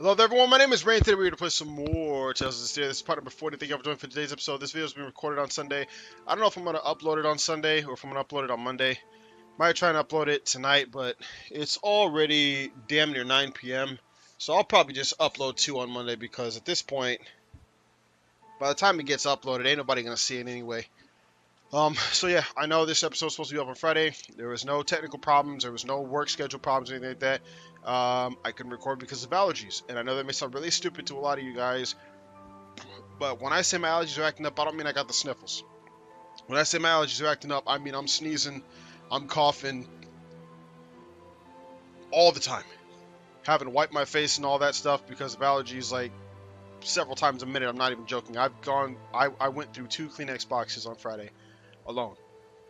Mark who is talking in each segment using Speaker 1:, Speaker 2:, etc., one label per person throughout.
Speaker 1: Hello there everyone, my name is Rain. Today we're going to play some more Tales of Zestiria. This is part number 40. Thank you for joining for today's episode. This video is being recorded on Sunday. I don't know if I'm going to upload it on Sunday or if I'm going to upload it on Monday. Might try and upload it tonight, but it's already damn near 9 p.m. So I'll probably just upload 2 on Monday because at this point, by the time it gets uploaded, ain't nobody going to see it anyway. So yeah, I know this episode was supposed to be up on Friday. There was no technical problems. There was no work schedule problems or anything like that. I couldn't record because of allergies. And I know that may sound really stupid to a lot of you guys, but when I say my allergies are acting up, I don't mean I got the sniffles. When I say my allergies are acting up, I mean I'm sneezing, I'm coughing all the time. Having to wipe my face and all that stuff because of allergies like several times a minute. I'm not even joking. I went through 2 Kleenex boxes on Friday alone,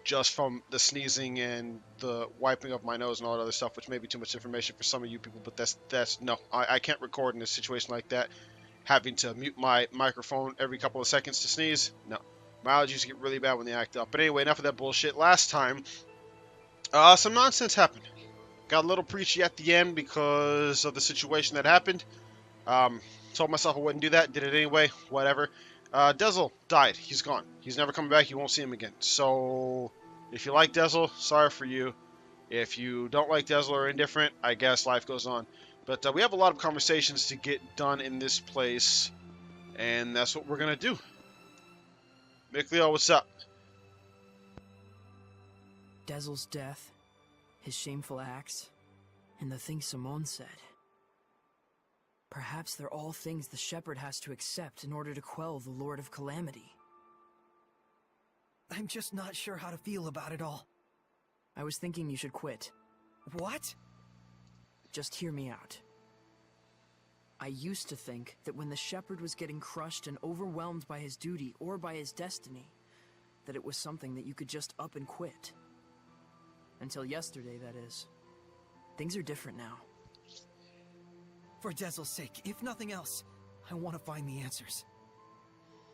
Speaker 1: just from the sneezing and the wiping of my nose and all that other stuff, which may be too much information for some of you people, but that's no, I can't record in a situation like that, having to mute my microphone every couple of seconds to sneeze. No, my allergies get really bad when they act up. But anyway, enough of that bullshit. Last time, some nonsense happened. Got a little preachy at the end because of the situation that happened. Told myself I wouldn't do that, did it anyway, whatever. Dezel died. He's gone. He's never coming back. You won't see him again. So, if you like Dezel, sorry for you. If you don't like Dezel or indifferent, I guess life goes on. But we have a lot of conversations to get done in this place, and that's what we're going to do. Mick Leo, what's up?
Speaker 2: Dezel's death, his shameful acts, and the things Simone said. Perhaps they're all things the shepherd has to accept in order to quell the Lord of Calamity.
Speaker 3: I'm just not sure how to feel about it all.
Speaker 2: I was thinking you should quit.
Speaker 3: What?
Speaker 2: Just hear me out. I used to think that when the shepherd was getting crushed and overwhelmed by his duty or by his destiny, that it was something that you could just up and quit. Until yesterday, that is. Things are different now.
Speaker 3: For Dezel's sake, if nothing else, I want to find the answers.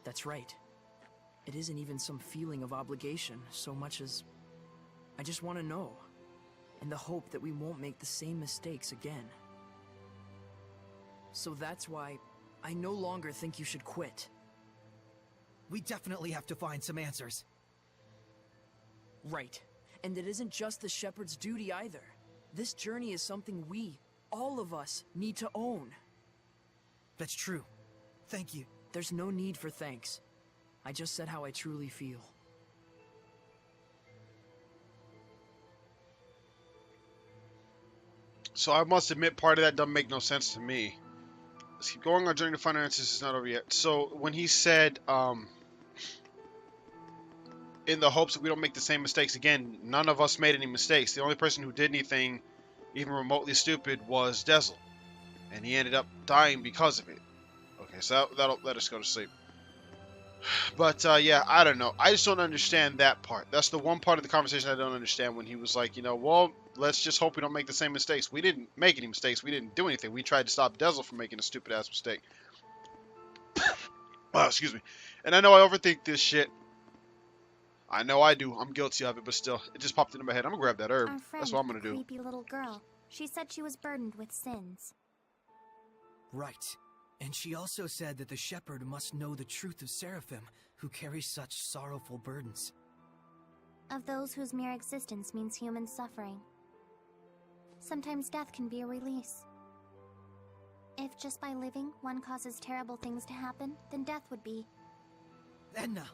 Speaker 2: That's right. It isn't even some feeling of obligation so much as I just want to know, in the hope that we won't make the same mistakes again. So that's why I no longer think you should quit.
Speaker 3: We definitely have to find some answers.
Speaker 2: Right. And it isn't just the shepherd's duty either. This journey is something we, all of us, need to own.
Speaker 3: That's true. Thank you.
Speaker 2: There's no need for thanks. I just said how I truly feel.
Speaker 1: So I must admit, part of that doesn't make no sense to me. Let's keep going. Our journey to find answers is not over yet. So when he said, in the hopes that we don't make the same mistakes again, none of us made any mistakes. The only person who did anything even remotely stupid was Dezel, and he ended up dying because of it. Okay, so that'll let us go to sleep. But yeah, I don't know. I just don't understand that part. That's the one part of the conversation I don't understand, when he was like, you know, well, let's just hope we don't make the same mistakes. We didn't make any mistakes. We didn't do anything. We tried to stop Dezel from making a stupid ass mistake. Oh, excuse me. And I know I overthink this shit. I know I do. I'm guilty of it, but still, it just popped into my head. I'm gonna grab that herb. That's what I'm gonna do.
Speaker 4: Creepy little girl. She said she was burdened with sins.
Speaker 3: Right. And she also said that the shepherd must know the truth of Seraphim, who carry such sorrowful burdens.
Speaker 4: Of those whose mere existence means human suffering. Sometimes death can be a release. If just by living one causes terrible things to happen, then death would be.
Speaker 3: Edna,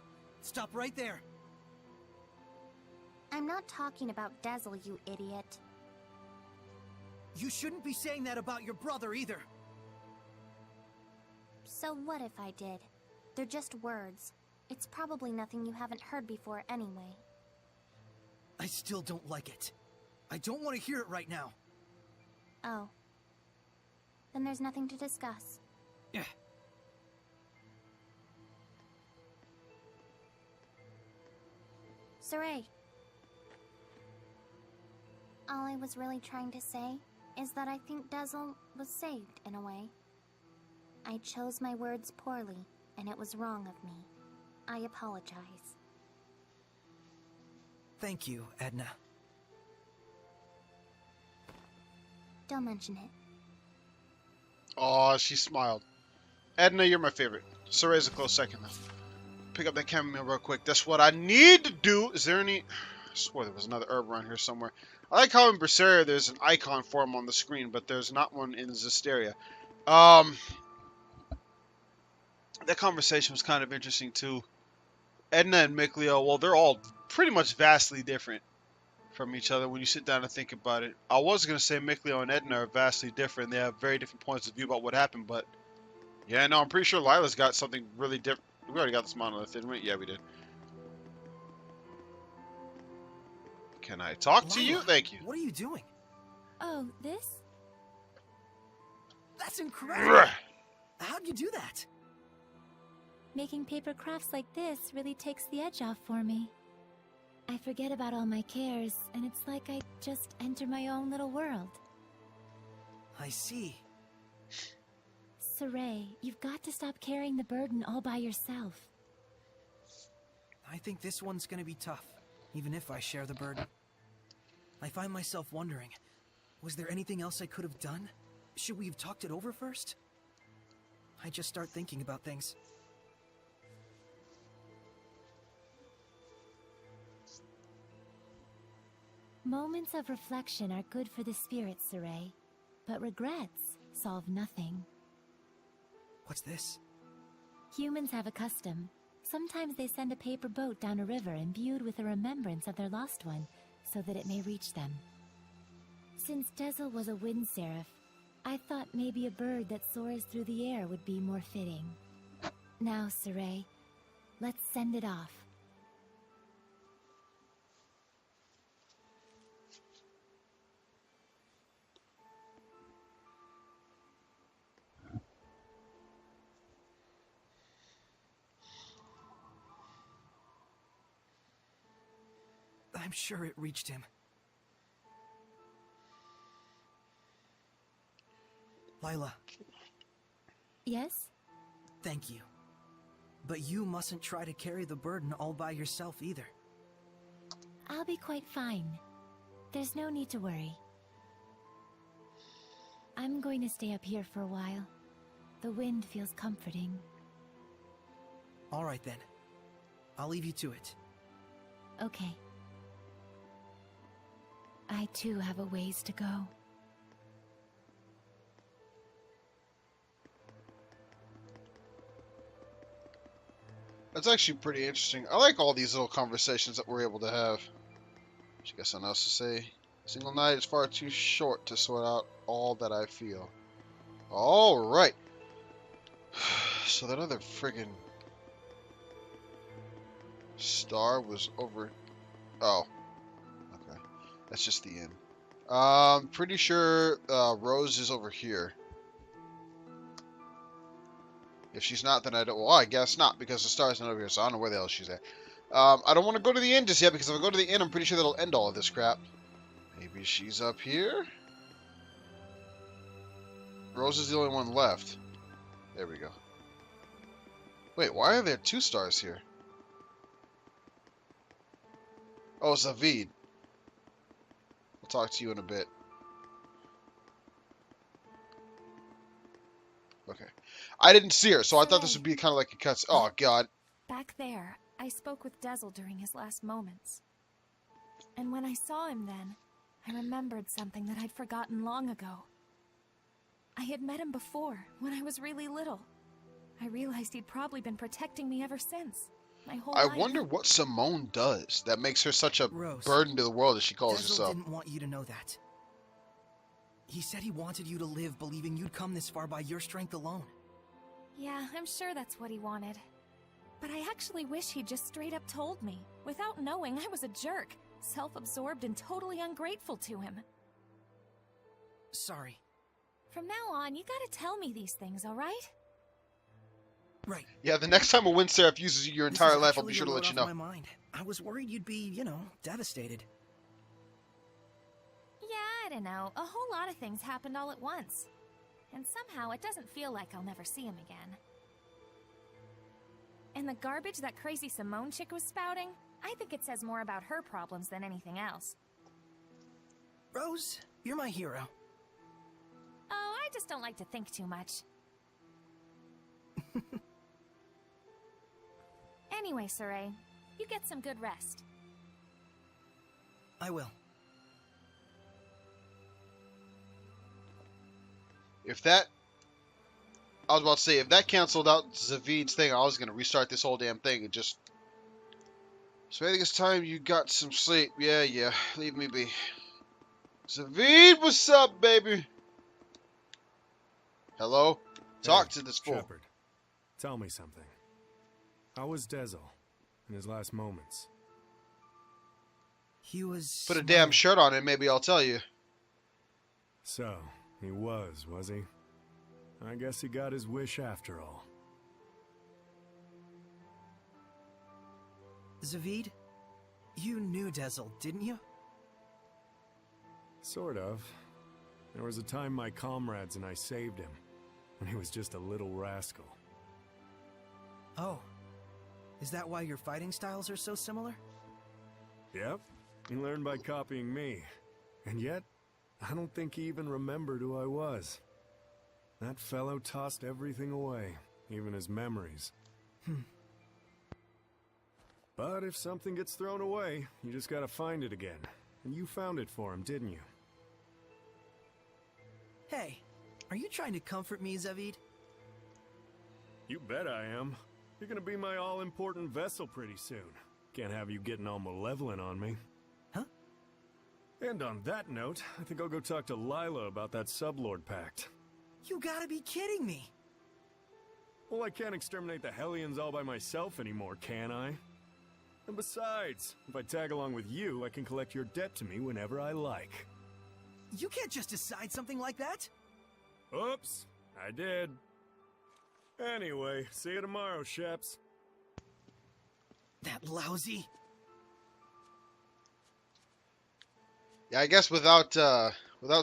Speaker 3: stop right there.
Speaker 4: I'm not talking about Dezel, you idiot.
Speaker 3: You shouldn't be saying that about your brother either.
Speaker 4: So what if I did? They're just words. It's probably nothing you haven't heard before anyway.
Speaker 3: I still don't like it. I don't want to hear it right now.
Speaker 4: Oh. Then there's nothing to discuss.
Speaker 3: Yeah.
Speaker 4: Saray. All I was really trying to say is that I think Dezel was saved in a way. I chose my words poorly, and it was wrong of me. I apologize.
Speaker 3: Thank you, Edna.
Speaker 4: Don't mention it.
Speaker 1: Oh, she smiled. Edna, you're my favorite. Soray's a close second, though. Pick up that chamomile real quick. That's what I need to do. Is there any... I swear there was another herb around here somewhere. I like how in Berseria there's an icon for him on the screen, but there's not one in Zestiria. That conversation was kind of interesting, too. Edna and Mikleo, well, they're all pretty much vastly different from each other when you sit down and think about it. I was going to say Mikleo and Edna are vastly different. They have very different points of view about what happened, but... Yeah, no, I'm pretty sure Lila's got something really different. We already got this monolith, didn't we? Yeah, we did. Can I talk to you?
Speaker 3: Lila,
Speaker 1: Thank you.
Speaker 3: what are you doing?
Speaker 4: Oh, this?
Speaker 3: That's incredible! How'd you do that?
Speaker 4: Making paper crafts like this really takes the edge off for me. I forget about all my cares, and it's like I just enter my own little world.
Speaker 3: I see.
Speaker 4: Saray, you've got to stop carrying the burden all by yourself.
Speaker 3: I think this one's gonna be tough, even if I share the burden. I find myself wondering, was there anything else I could have done? Should we have talked it over first? I just start thinking about things.
Speaker 4: Moments of reflection are good for the spirit, Saray, but regrets solve nothing.
Speaker 3: What's this?
Speaker 4: Humans have a custom. Sometimes they send a paper boat down a river imbued with a remembrance of their lost one, so that it may reach them. Since Dezel was a wind seraph, I thought maybe a bird that soars through the air would be more fitting. Now, Saray, let's send it off.
Speaker 3: I'm sure it reached him. Lila,
Speaker 4: Yes?
Speaker 3: thank you. But you mustn't try to carry the burden all by yourself either.
Speaker 4: I'll be quite fine. There's no need to worry. I'm going to stay up here for a while. The wind feels comforting.
Speaker 3: All right then. I'll leave you to it.
Speaker 4: Okay. I too have a ways to go.
Speaker 1: That's actually pretty interesting. I like all these little conversations that we're able to have. She got something else to say. A single night is far too short to sort out all that I feel. Alright. So that other friggin' star was over... Oh. Okay. That's just the inn. Pretty sure Rose is over here. If she's not, then I don't... Well, I guess not, because the star's not over here, so I don't know where the hell she's at. I don't want to go to the inn just yet, because if I go to the inn, I'm pretty sure that'll end all of this crap. Maybe she's up here? Rose is the only one left. There we go. Wait, why are there two stars here? Oh, Zavid. I'll talk to you in a bit. Okay. I didn't see her, so I thought this would be kind of like a cutscene. Oh, God.
Speaker 5: Back there, I spoke with Dezel during his last moments. And when I saw him then, I remembered something that I'd forgotten long ago. I had met him before, when I was really little. I realized he'd probably been protecting me ever since. My whole
Speaker 1: I
Speaker 5: life.
Speaker 1: wonder what Simone does that makes her such a
Speaker 3: Rose,
Speaker 1: burden to the world, as she calls
Speaker 3: Dezel
Speaker 1: herself.
Speaker 3: didn't want you to know that. He said he wanted you to live believing you'd come this far by your strength alone.
Speaker 5: Yeah, I'm sure that's what he wanted. But I actually wish he'd just straight up told me. Without knowing, I was a jerk. Self-absorbed and totally ungrateful to him.
Speaker 3: Sorry.
Speaker 5: From now on, you gotta tell me these things, alright?
Speaker 3: Right.
Speaker 1: Yeah, the next time a Wind Seraph uses you your
Speaker 3: This
Speaker 1: entire
Speaker 3: is
Speaker 1: life, I'll be
Speaker 3: actually
Speaker 1: sure
Speaker 3: a
Speaker 1: to
Speaker 3: load
Speaker 1: let you
Speaker 3: off
Speaker 1: know.
Speaker 3: my mind. I was worried you'd be, devastated.
Speaker 5: Yeah, I don't know. A whole lot of things happened all at once. And somehow it doesn't feel like I'll never see him again. And the garbage that crazy Simone chick was spouting, I think it says more about her problems than anything else.
Speaker 3: Rose, you're my hero.
Speaker 5: Oh, I just don't like to think too much. Anyway, Saray, you get some good rest.
Speaker 3: I will.
Speaker 1: If that... I was about to say, if that canceled out Zavid's thing, I was going to restart this whole damn thing and just... So I think it's time you got some sleep. Yeah. Leave me be. Zavid, what's up, baby? Hello? Talk to this fool.
Speaker 6: Shepard, tell me something. How was Dezel in his last moments?
Speaker 3: He was...
Speaker 1: Put a damn shirt on him, maybe I'll tell you.
Speaker 6: So, he was he? I guess he got his wish after all.
Speaker 3: Zavid, you knew Dezel, didn't you?
Speaker 6: Sort of. There was a time my comrades and I saved him, when he was just a little rascal.
Speaker 3: Oh. Is that why your fighting styles are so similar?
Speaker 6: Yep, he learned by copying me. And yet, I don't think he even remembered who I was. That fellow tossed everything away, even his memories. But if something gets thrown away, you just gotta find it again. And you found it for him, didn't you?
Speaker 3: Hey, are you trying to comfort me, Zavid?
Speaker 6: You bet I am. You're gonna be my all-important vessel pretty soon. Can't have you getting all malevolent on me.
Speaker 3: Huh?
Speaker 6: And on that note, I think I'll go talk to Lila about that Sublord Pact.
Speaker 3: You gotta be kidding me!
Speaker 6: Well, I can't exterminate the Hellions all by myself anymore, can I? And besides, if I tag along with you, I can collect your debt to me whenever I like.
Speaker 3: You can't just decide something like that!
Speaker 6: Oops, I did. Anyway, see you tomorrow, Sheps.
Speaker 3: That lousy...
Speaker 1: Yeah, I guess without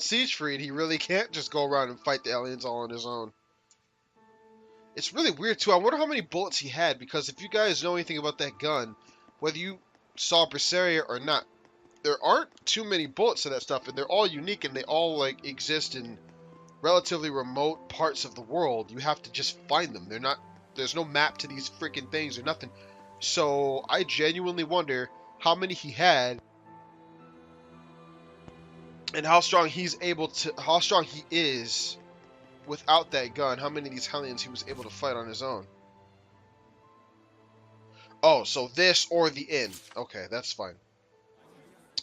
Speaker 1: Siegfried, he really can't just go around and fight the aliens all on his own. It's really weird, too. I wonder how many bullets he had, because if you guys know anything about that gun, whether you saw Zestiria or not, there aren't too many bullets to that stuff, and they're all unique, and they all, like, exist in relatively remote parts of the world. You have to just find them. There's no map to these freaking things or nothing. So, I genuinely wonder how many he had, and how strong he is without that gun. How many of these Hellions he was able to fight on his own. Oh, so this or the inn. Okay, that's fine.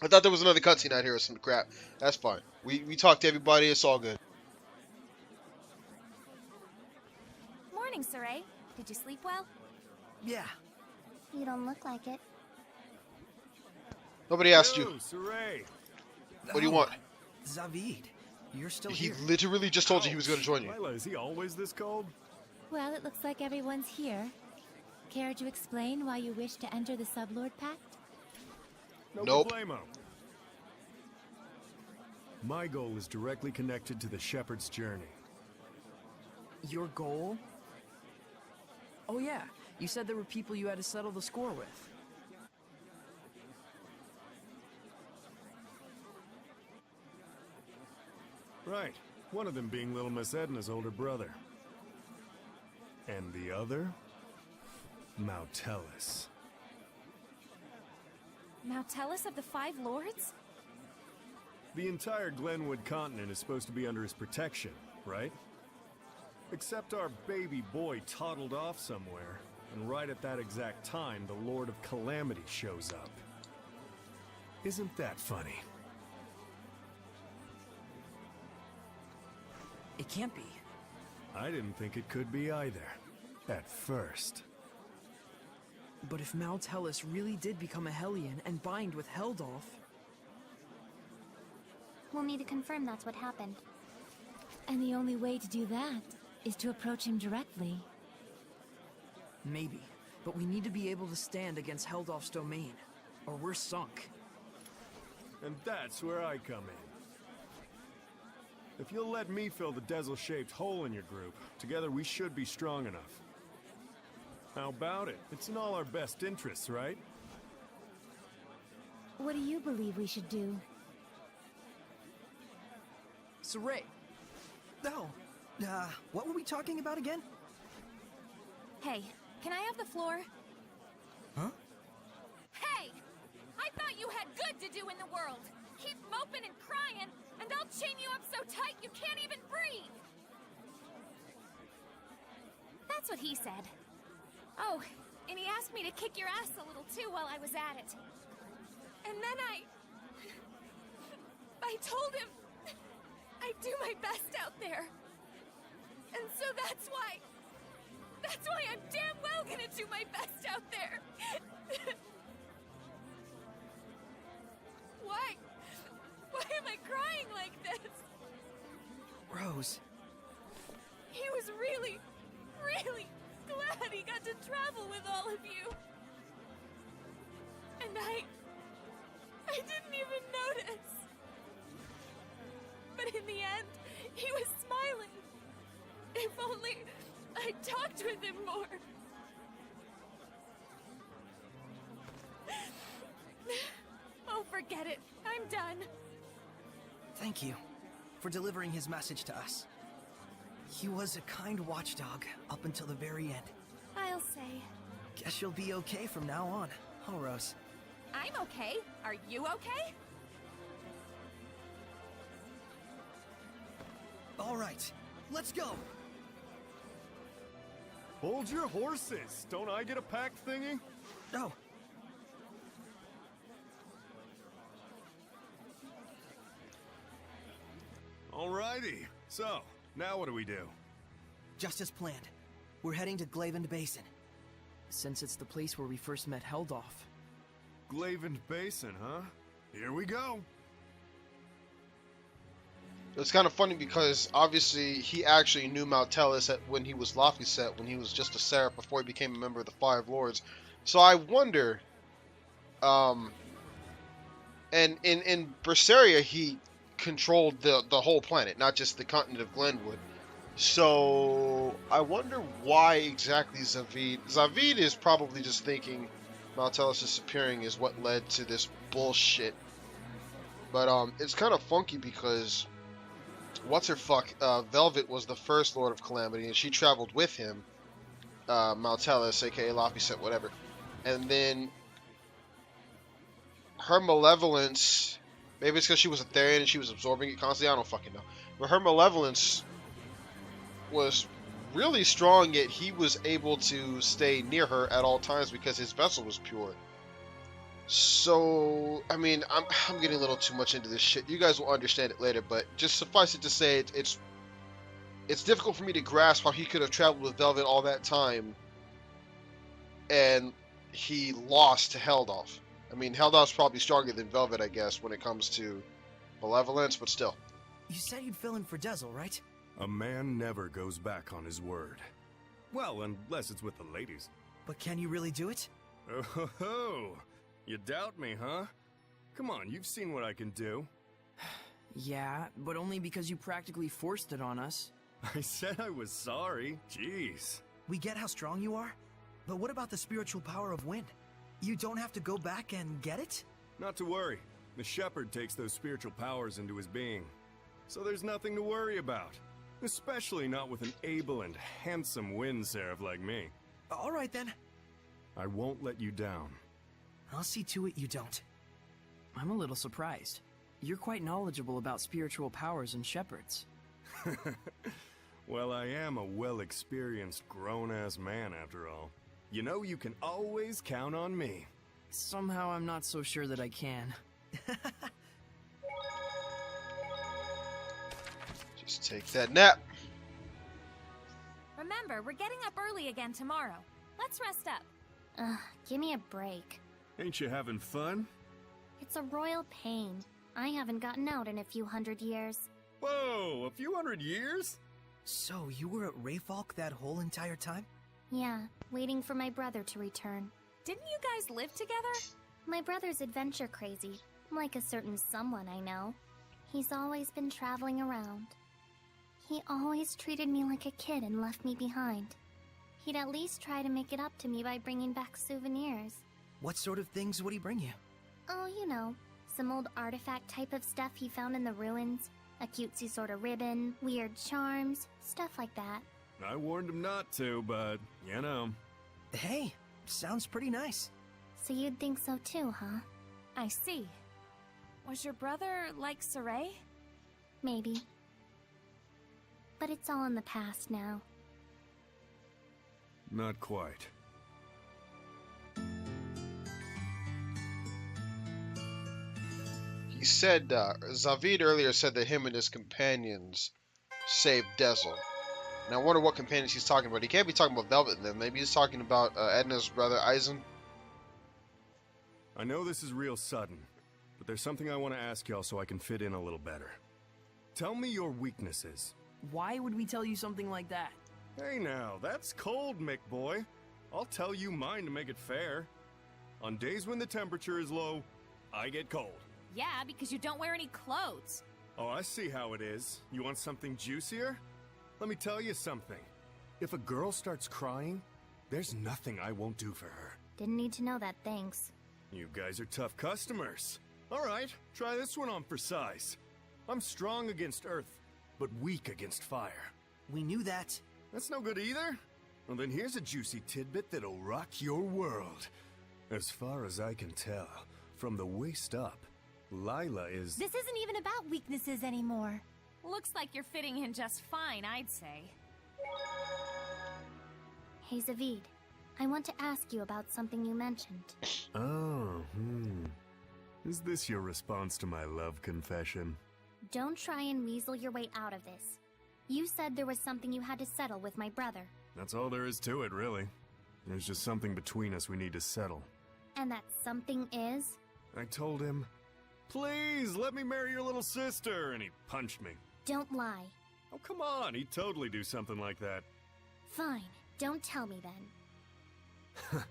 Speaker 1: I thought there was another cutscene out here or some crap. That's fine. We talked to everybody. It's all good.
Speaker 5: Morning, Saray. Did you sleep well?
Speaker 3: Yeah.
Speaker 4: You don't look like it.
Speaker 1: Nobody asked
Speaker 6: Yo,
Speaker 1: you.
Speaker 6: Saray.
Speaker 1: What do you want?
Speaker 3: Zavid, you're still
Speaker 1: He
Speaker 3: here.
Speaker 1: literally just told you he was going to join you.
Speaker 6: Lila, is he always this cold?
Speaker 5: Well, it looks like everyone's here. Care to explain why you wish to enter the Sublord Pact?
Speaker 1: Nope.
Speaker 6: Problemo. My goal is directly connected to the Shepherd's journey.
Speaker 2: Your goal? Oh yeah, you said there were people you had to settle the score with.
Speaker 6: Right. One of them being little Miss Edna's older brother. And the other? Mautellus.
Speaker 5: Mautellus of the Five Lords?
Speaker 6: The entire Glenwood continent is supposed to be under his protection, right? Except our baby boy toddled off somewhere, and right at that exact time, the Lord of Calamity shows up. Isn't that funny?
Speaker 2: It can't be.
Speaker 6: I didn't think it could be either. At first.
Speaker 2: But if Mautellus really did become a Hellion and bind with Heldolf...
Speaker 4: We'll need to confirm that's what happened.
Speaker 5: And the only way to do that is to approach him directly.
Speaker 2: Maybe. But we need to be able to stand against Heldolf's domain, or we're sunk.
Speaker 6: And that's where I come in. If you'll let me fill the Dezel-shaped hole in your group, together we should be strong enough. How about it? It's in all our best interests, right?
Speaker 5: What do you believe we should do?
Speaker 2: Saray,
Speaker 3: Oh, what were we talking about again?
Speaker 5: Hey, can I have the floor?
Speaker 3: Huh?
Speaker 5: Hey! I thought you had good to do in the world! Keep moping and crying, and I'll chain you up so tight you can't even breathe! That's what he said. Oh, and he asked me to kick your ass a little too while I was at it. And then I told him I'd do my best out there. And so that's why I'm damn well gonna do my best out there. Why am I crying like this?
Speaker 3: Rose.
Speaker 5: He was really, really glad he got to travel with all of you. And I didn't even notice. But in the end, he was smiling. If only I talked with him more. Oh, forget it. I'm done.
Speaker 3: Thank you for delivering his message to us. He was a kind watchdog up until the very end.
Speaker 5: I'll say.
Speaker 3: Guess you'll be okay from now on, huh, Rose?
Speaker 5: I'm okay. Are you okay?
Speaker 3: All right, let's go.
Speaker 6: Hold your horses! Don't I get a pack thingy?
Speaker 3: No.
Speaker 6: Alrighty. So, now what do we do?
Speaker 3: Just as planned. We're heading to Glavin Basin.
Speaker 2: Since it's the place where we first met Heldoff.
Speaker 6: Glavin Basin, huh? Here we go.
Speaker 1: It's kind of funny because obviously he actually knew Maltellus when he was Laphicet, when he was just a seraph before he became a member of the Five Lords. So I wonder, and in Berseria he controlled the whole planet, not just the continent of Glenwood. So I wonder why exactly Zavid is probably just thinking Maltellus disappearing is what led to this bullshit. But it's kind of funky because Velvet was the first Lord of Calamity, and she traveled with him, Maltellus, aka Laphicet, whatever. And then her malevolence, maybe it's because she was a Therian and she was absorbing it constantly, I don't fucking know. But her malevolence was really strong, yet he was able to stay near her at all times because his vessel was pure. So, I mean, I'm getting a little too much into this shit. You guys will understand it later, but just suffice it to say, it's difficult for me to grasp how he could have traveled with Velvet all that time, and he lost to Heldoff. I mean, Heldoff's probably stronger than Velvet, I guess, when it comes to malevolence, but still.
Speaker 3: You said you'd fill in for Dezel, right?
Speaker 6: A man never goes back on his word. Well, unless it's with the ladies.
Speaker 3: But can you really do it?
Speaker 6: Oh ho ho! You doubt me, huh? Come on, you've seen what I can do.
Speaker 2: Yeah, but only because you practically forced it on us.
Speaker 6: I said I was sorry. Jeez.
Speaker 3: We get how strong you are, but what about the spiritual power of wind? You don't have to go back and get it?
Speaker 6: Not to worry. The shepherd takes those spiritual powers into his being. So there's nothing to worry about. Especially not with an able and handsome wind seraph like me.
Speaker 3: All right then.
Speaker 6: I won't let you down.
Speaker 3: I'll see to it you don't.
Speaker 2: I'm a little surprised. You're quite knowledgeable about spiritual powers and shepherds.
Speaker 6: Well, I am a well-experienced grown-ass man after all. You know you can always count on me.
Speaker 2: Somehow I'm not so sure that I can.
Speaker 1: Just take that nap.
Speaker 5: Remember, we're getting up early again tomorrow. Let's rest up.
Speaker 4: Ugh, give me a break.
Speaker 6: Ain't you having fun?
Speaker 4: It's a royal pain. I haven't gotten out in a few hundred years.
Speaker 6: Whoa, a few hundred years?
Speaker 3: So you were at Rayfalk that whole entire time?
Speaker 4: Yeah, waiting for my brother to return.
Speaker 5: Didn't you guys live together?
Speaker 4: My brother's adventure crazy, like a certain someone I know. He's always been traveling around. He always treated me like a kid and left me behind. He'd at least try to make it up to me by bringing back souvenirs.
Speaker 3: What sort of things would he bring you?
Speaker 4: Oh, you know, some old artifact type of stuff he found in the ruins. A cutesy sort of ribbon, weird charms, stuff like that.
Speaker 6: I warned him not to, but, you know.
Speaker 3: Hey, sounds pretty nice.
Speaker 4: So you'd think so too, huh?
Speaker 5: I see. Was your brother like Saray?
Speaker 4: Maybe. But it's all in the past now.
Speaker 6: Not quite.
Speaker 1: He said, Zavid earlier said that him and his companions saved Dezel. And I wonder what companions he's talking about. He can't be talking about Velvet then. Maybe he's talking about Edna's brother, Eisen.
Speaker 6: I know this is real sudden, but there's something I want to ask y'all so I can fit in a little better. Tell me your weaknesses.
Speaker 2: Why would we tell you something like that?
Speaker 6: Hey now, that's cold, Mick boy. I'll tell you mine to make it fair. On days when the temperature is low, I get cold.
Speaker 5: Yeah, because you don't wear any clothes.
Speaker 6: Oh, I see how it is. You want something juicier? Let me tell you something. If a girl starts crying, there's nothing I won't do for her.
Speaker 4: Didn't need to know that, thanks.
Speaker 6: You guys are tough customers. All right, try this one on for size. I'm strong against earth, but weak against fire.
Speaker 3: We knew that.
Speaker 6: That's no good either? Well, then here's a juicy tidbit that'll rock your world. As far as I can tell, from the waist up, Lila is...
Speaker 5: This isn't even about weaknesses anymore. Looks like you're fitting in just fine, I'd say.
Speaker 4: Hey Zavid, I want to ask you about something you mentioned.
Speaker 6: Oh, Is this your response to my love confession?
Speaker 4: Don't try and weasel your way out of this. You said there was something you had to settle with my brother.
Speaker 6: That's all there is to it, really. There's just something between us we need to settle.
Speaker 4: And that something is?
Speaker 6: I told him, please let me marry your little sister, and he punched me.
Speaker 4: Don't lie.
Speaker 6: Oh, come on, he'd totally do something like that.
Speaker 4: Fine, don't tell me then.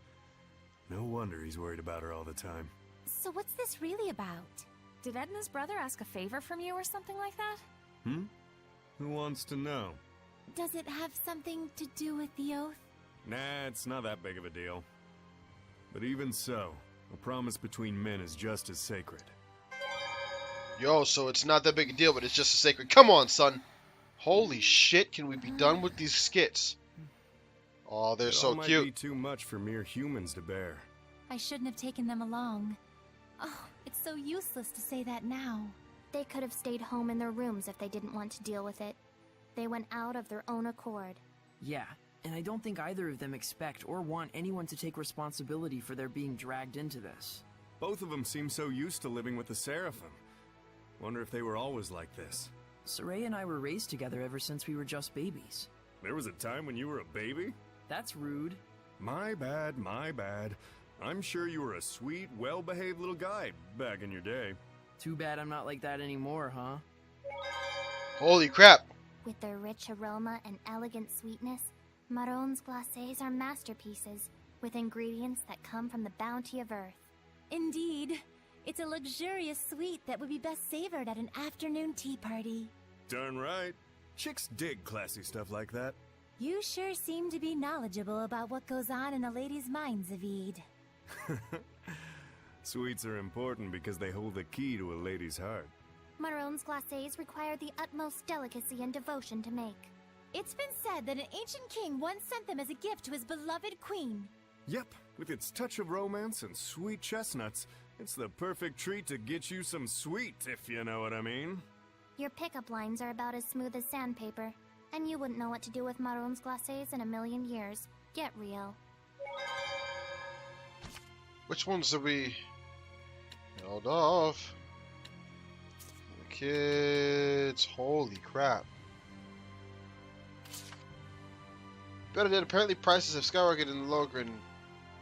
Speaker 6: No wonder he's worried about her all the time.
Speaker 5: So what's this really about? Did Edna's brother ask a favor from you or something like that?
Speaker 6: Who wants to know?
Speaker 5: Does it have something to do with the oath?
Speaker 6: Nah, it's not that big of a deal. But even so, a promise between men is just as sacred.
Speaker 1: Yo, so it's not that big a deal, but it's just a sacred. Come on, son. Holy shit, can we be done with these skits? Oh, they're so
Speaker 6: It might
Speaker 1: cute.
Speaker 6: be too much for mere humans to bear.
Speaker 5: I shouldn't have taken them along. Oh, it's so useless to say that now.
Speaker 4: They could have stayed home in their rooms if they didn't want to deal with it. They went out of their own accord.
Speaker 2: Yeah, and I don't think either of them expect or want anyone to take responsibility for their being dragged into this.
Speaker 6: Both of them seem so used to living with the Seraphim. Wonder if they were always like this.
Speaker 2: Saray and I were raised together ever since we were just babies.
Speaker 6: There was a time when you were a baby?
Speaker 2: That's rude.
Speaker 6: My bad, my bad. I'm sure you were a sweet, well-behaved little guy back in your day.
Speaker 2: Too bad I'm not like that anymore, huh?
Speaker 1: Holy crap.
Speaker 4: With their rich aroma and elegant sweetness, Marron's glacés are masterpieces, with ingredients that come from the bounty of Earth.
Speaker 5: Indeed. It's a luxurious sweet that would be best savored at an afternoon tea party.
Speaker 6: Darn right. Chicks dig classy stuff like that.
Speaker 5: You sure seem to be knowledgeable about what goes on in a lady's mind, Zavid.
Speaker 6: Sweets are important because they hold the key to a lady's heart.
Speaker 4: Marron's glacés require the utmost delicacy and devotion to make.
Speaker 5: It's been said that an ancient king once sent them as a gift to his beloved queen.
Speaker 6: Yep, with its touch of romance and sweet chestnuts, it's the perfect treat to get you some sweet, if you know what I mean.
Speaker 4: Your pickup lines are about as smooth as sandpaper, and you wouldn't know what to do with Marron's glacés in a million years. Get real.
Speaker 1: Which ones do we held off? The kids. Holy crap. Better that apparently prices have skyrocketed in Logren.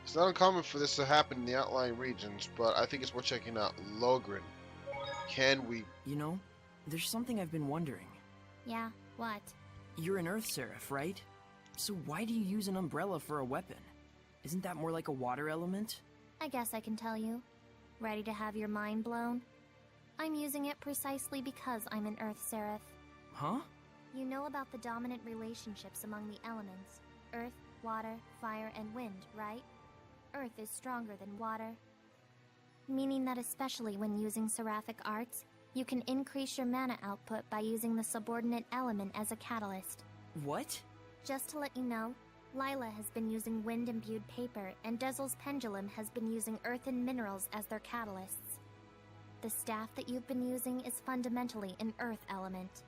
Speaker 1: It's not uncommon for this to happen in the outlying regions, but I think it's worth checking out Logren. Can we...
Speaker 2: You know, there's something I've been wondering.
Speaker 4: Yeah, what?
Speaker 2: You're an Earth Seraph, right? So why do you use an umbrella for a weapon? Isn't that more like a water element?
Speaker 4: I guess I can tell you. Ready to have your mind blown? I'm using it precisely because I'm an Earth Seraph.
Speaker 2: Huh?
Speaker 4: You know about the dominant relationships among the elements. Earth, water, fire, and wind, right? Earth is stronger than water. Meaning that especially when using seraphic arts, You can increase your mana output by using the subordinate element as a catalyst.
Speaker 2: What?
Speaker 4: Just to let you know, Lila has been using wind-imbued paper, and Dezel's pendulum has been using earthen minerals as their catalysts. The staff that you've been using is fundamentally an earth element.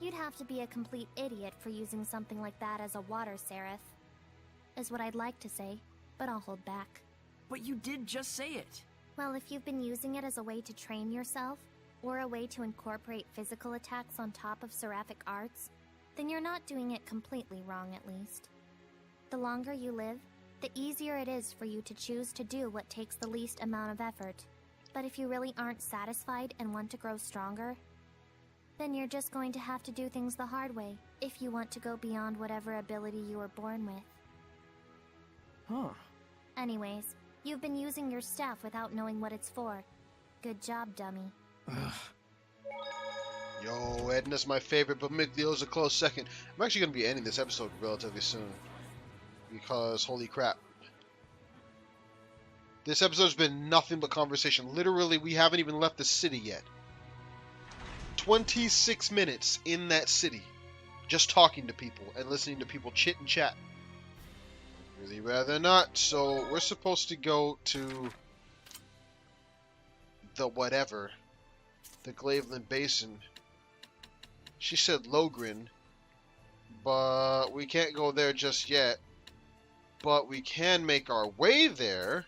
Speaker 4: You'd have to be a complete idiot for using something like that as a water seraph, is what I'd like to say, but I'll hold back.
Speaker 2: But you did just say it.
Speaker 4: Well, if you've been using it as a way to train yourself, or a way to incorporate physical attacks on top of seraphic arts, then you're not doing it completely wrong, at least. The longer you live, the easier it is for you to choose to do what takes the least amount of effort. But if you really aren't satisfied and want to grow stronger, then you're just going to have to do things the hard way if you want to go beyond whatever ability you were born with.
Speaker 2: Huh.
Speaker 4: Anyways, you've been using your staff without knowing what it's for. Good job, dummy.
Speaker 1: Yo, Edna's my favorite, but Migleo's a close second. I'm actually going to be ending this episode relatively soon. Because, holy crap. This episode's been nothing but conversation. Literally, we haven't even left the city yet. 26 minutes in that city. Just talking to people and listening to people chit and chat. Really rather not. So, we're supposed to go to the whatever. The Glaveland Basin. She said Logrin. But we can't go there just yet. But we can make our way there.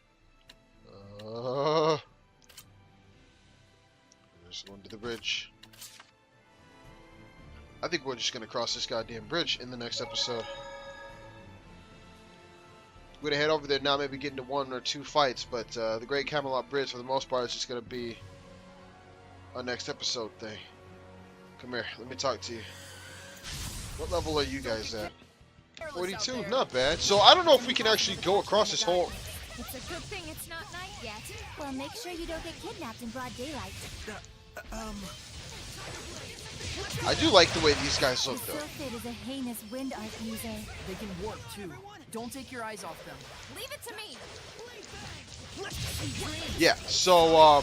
Speaker 1: Just going to the bridge. I think we're just going to cross this goddamn bridge in the next episode. We're going to head over there now, maybe get into 1 or 2 fights, but the Great Camelot Bridge, for the most part, is just going to be a next episode thing. Come here, let me talk to you. What level are you guys at? 42? Not bad. So I don't know if we can actually go across this whole...
Speaker 5: It's a good thing it's not night yet.
Speaker 4: Well, make sure you don't get kidnapped in broad daylight.
Speaker 1: I do like the way these guys look,
Speaker 4: The
Speaker 1: though.
Speaker 4: Sylphid is a heinous wind art user.
Speaker 2: They can warp, too. Don't take your eyes off them.
Speaker 5: Leave it to me.
Speaker 1: Yeah, so,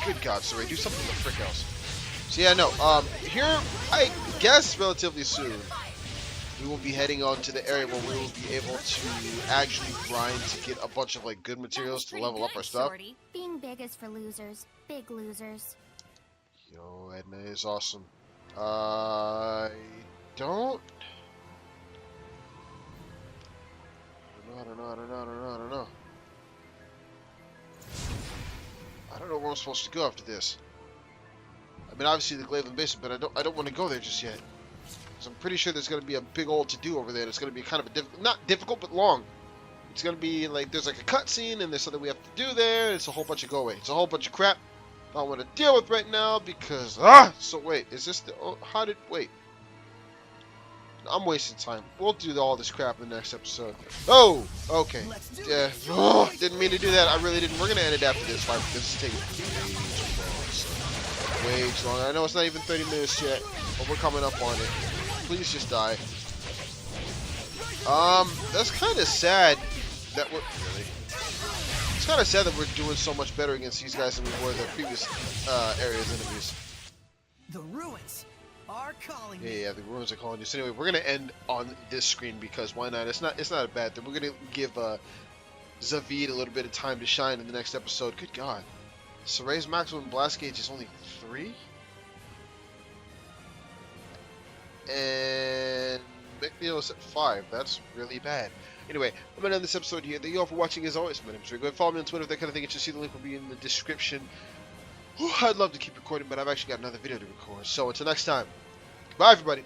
Speaker 1: good God, Saray, do something with frick else. So yeah, no, here, I guess relatively soon, we will be heading on to the area where we will be able to actually grind to get a bunch of, like, good materials to level up our stuff.
Speaker 4: Being big is for losers. Big losers.
Speaker 1: Yo, Edna is awesome. I don't know. I don't know where I'm supposed to go after this. I mean, obviously the Glaveland Basin, but I don't want to go there just yet. Because I'm pretty sure there's going to be a big old to-do over there. It's going to be kind of a not difficult, but long. It's going to be like, there's like a cutscene, and there's something we have to do there. It's a whole bunch of go away. It's a whole bunch of crap I don't want to deal with right now because, so wait, is this the, wait. I'm wasting time. We'll do all this crap in the next episode. Oh, okay. Yeah, didn't mean to do that. I really didn't. We're going to end it after this fight. This is taking way too long. I know it's not even 30 minutes yet, but we're coming up on it. Please just die. That's kind of sad that we're, really? It's kind of sad that we're doing so much better against these guys than we were the previous area's enemies.
Speaker 3: The ruins are calling.
Speaker 1: Yeah, the ruins are calling you. So anyway, we're gonna end on this screen because why not? It's not a bad thing. We're gonna give Zavid a little bit of time to shine in the next episode. Good God, Saray's maximum blast gauge is only 3, and McNeil's at 5. That's really bad. Anyway, I'm gonna end this episode here. Thank you all for watching. As always, my name is Rick. Go ahead, follow me on Twitter, that kind of thing. You should see the link will be in the description. I'd love to keep recording, but I've actually got another video to record. So until next time, bye everybody.